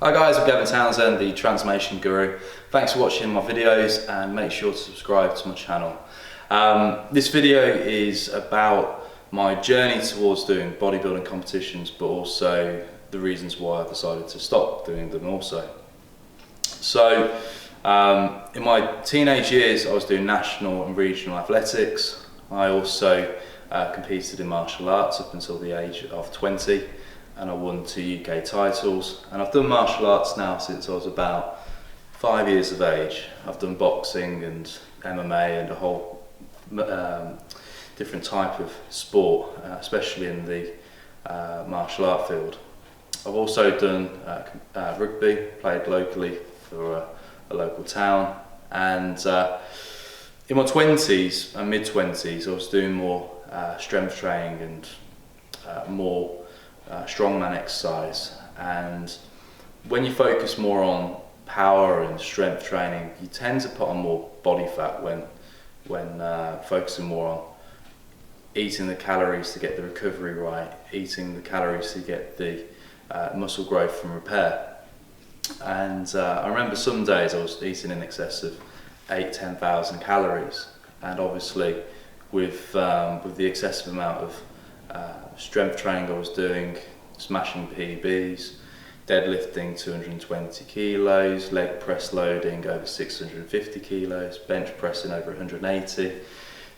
Hi guys, I'm Gavin Townsend, the Transformation Guru. Thanks for watching my videos and make sure to subscribe to my channel. This video is about my journey towards doing bodybuilding competitions, but also the reasons why I decided to stop doing them also. So, in my teenage years I was doing national and regional athletics. I also competed in martial arts up until the age of 20. And I won 2 UK titles, and I've done martial arts now since I was about 5 years of age. I've done boxing and MMA and a whole different type of sport, especially in the martial art field. I've also done rugby, played locally for a local town, and in my 20s and mid-20s I was doing more strength training and more strongman exercise. And when you focus more on power and strength training, you tend to put on more body fat when focusing more on eating the calories to get the recovery right, eating the calories to get the muscle growth and repair. And I remember some days I was eating in excess of 8,000–10,000 calories, and obviously with the excessive amount of strength training I was doing, smashing PBs, deadlifting 220 kilos, leg press loading over 650 kilos, bench pressing over 180.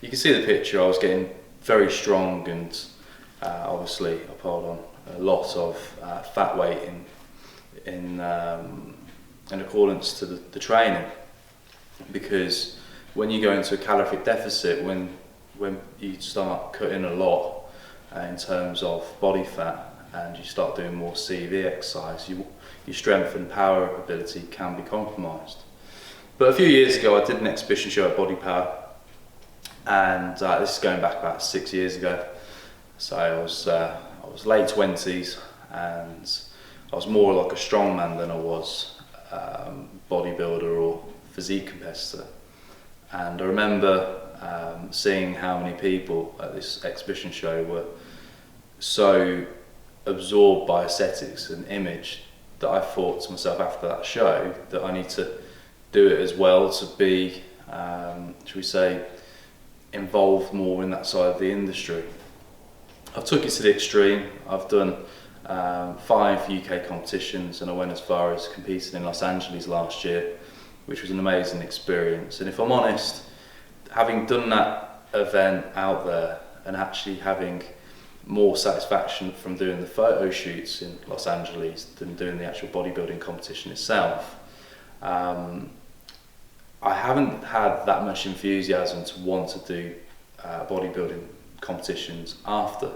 You can see the picture. I was getting very strong, and obviously I piled on a lot of fat weight in accordance to the training, because when you go into a calorific deficit, when you start cutting a lot in terms of body fat and you start doing more CV exercise, your strength and power ability can be compromised. But a few years ago I did an exhibition show at Body Power, and this is going back about 6 years ago. So I was late 20s, and I was more like a strongman than I was bodybuilder or physique competitor. And I remember seeing how many people at this exhibition show were so absorbed by aesthetics and image that I thought to myself after that show that I need to do it as well, to be, should we say, involved more in that side of the industry. I've took it to the extreme. I've done 5 UK competitions, and I went as far as competing in Los Angeles last year, which was an amazing experience. And if I'm honest, having done that event out there and actually having more satisfaction from doing the photo shoots in Los Angeles than doing the actual bodybuilding competition itself, I haven't had that much enthusiasm to want to do bodybuilding competitions after.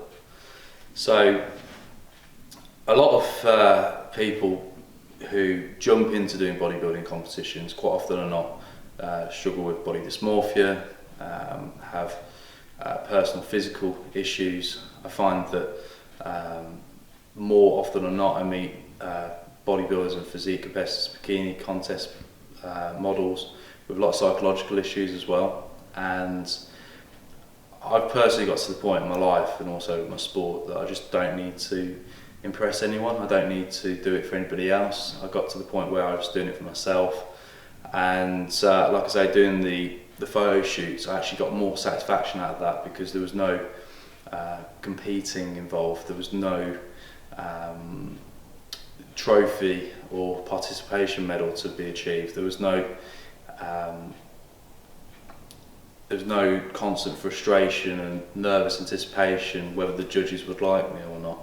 So a lot of people who jump into doing bodybuilding competitions quite often are not struggle with body dysmorphia, have personal physical issues. I find that more often than not I meet bodybuilders and physique competitors, bikini contest models with a lot of psychological issues as well. And I've personally got to the point in my life and also with my sport that I just don't need to impress anyone. I don't need to do it for anybody else. I got to the point where I was doing it for myself, and like I say, doing the photo shoots, I actually got more satisfaction out of that because there was no competing involved. There was no trophy or participation medal to be achieved. There was no constant frustration and nervous anticipation whether the judges would like me or not.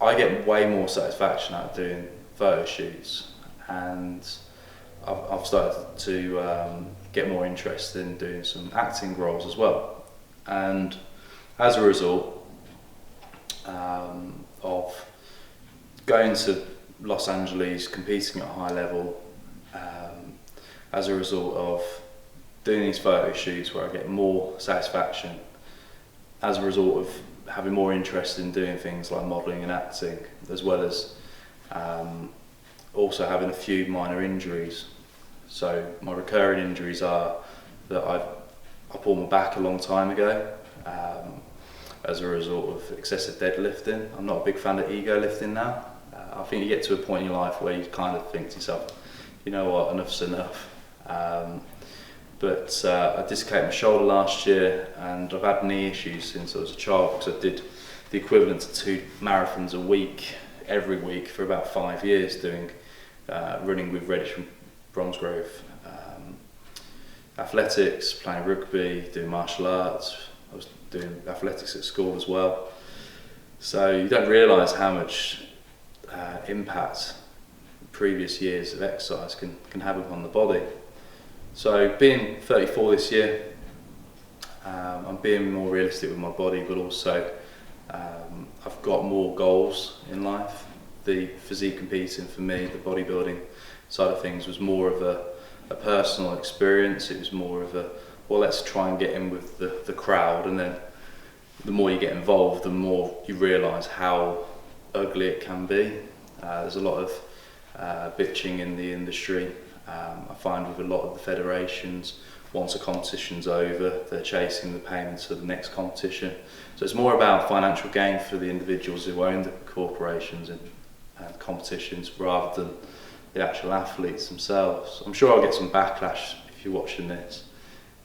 I get way more satisfaction out of doing photo shoots, and I've started to get more interested in doing some acting roles as well. And as a result of going to Los Angeles, competing at a high level, as a result of doing these photo shoots where I get more satisfaction, as a result of having more interest in doing things like modelling and acting, as well as also having a few minor injuries. So my recurring injuries are that I pulled my back a long time ago as a result of excessive deadlifting. I'm not a big fan of ego lifting now. I think you get to a point in your life where you kind of think to yourself, you know what, enough's enough. But I dislocated my shoulder last year, and I've had knee issues since I was a child, because I did the equivalent to 2 marathons a week, every week for about 5 years, doing running with Reddish from Bromsgrove, athletics, playing rugby, doing martial arts. I was doing athletics at school as well. So you don't realise how much impact previous years of exercise can have upon the body. So being 34 this year, I'm being more realistic with my body, but also I've got more goals in life. The physique competing for me, the bodybuilding side of things, was more of a personal experience. It was more of a, well, let's try and get in with the crowd, and then the more you get involved, the more you realise how ugly it can be. There's a lot of bitching in the industry. I find with a lot of the federations, once a competition's over, they're chasing the payments for the next competition. So it's more about financial gain for the individuals who own the corporations and competitions, rather than the actual athletes themselves. I'm sure I'll get some backlash if you're watching this,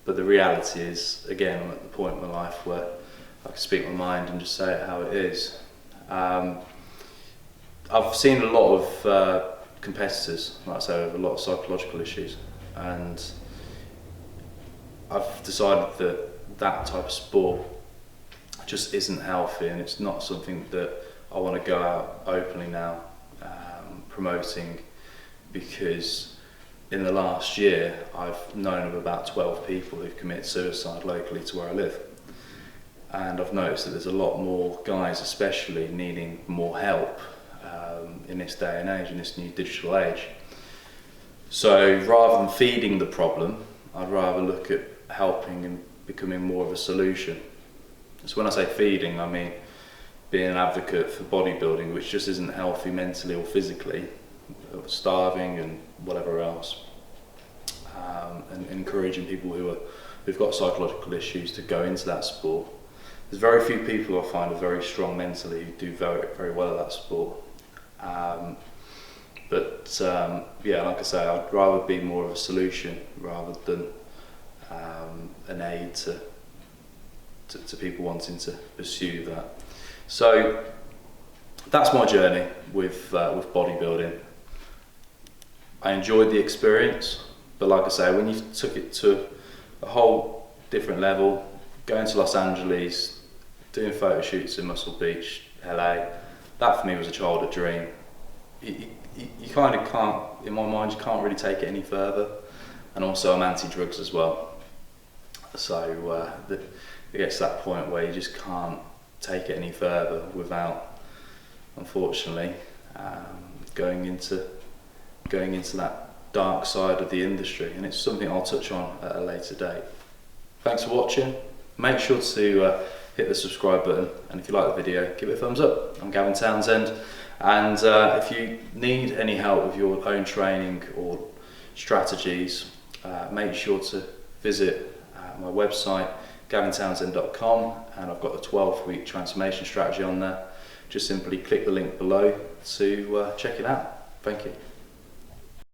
but the reality is, again, I'm at the point in my life where I can speak my mind and just say it how it is. I've seen a lot of competitors, like I say, with a lot of psychological issues, and I've decided that that type of sport just isn't healthy, and it's not something that I want to go out openly now promoting, because in the last year I've known of about 12 people who've committed suicide locally to where I live, and I've noticed that there's a lot more guys especially needing more help in this day and age, in this new digital age. So rather than feeding the problem, I'd rather look at helping and becoming more of a solution. So when I say feeding, I mean being an advocate for bodybuilding, which just isn't healthy mentally or physically, starving and whatever else, and encouraging people who've got psychological issues to go into that sport. There's very few people I find are very strong mentally who do very, very well at that sport. Yeah, like I say, I'd rather be more of a solution rather than an aid to people wanting to pursue that. So that's my journey with bodybuilding. I enjoyed the experience, but like I say, when you took it to a whole different level, going to Los Angeles, doing photo shoots in Muscle Beach, LA, that for me was a childhood dream. You kind of can't, in my mind, you can't really take it any further. And also I'm anti-drugs as well. So it gets to that point where you just can't take it any further without, unfortunately, going into that dark side of the industry. And it's something I'll touch on at a later date. Thanks for watching. Make sure to hit the subscribe button, and if you like the video, give it a thumbs up. I'm Gavin Townsend, and if you need any help with your own training or strategies, make sure to visit my website, gavintownsend.com, and I've got the 12-week transformation strategy on there. Just simply click the link below to check it out. Thank you.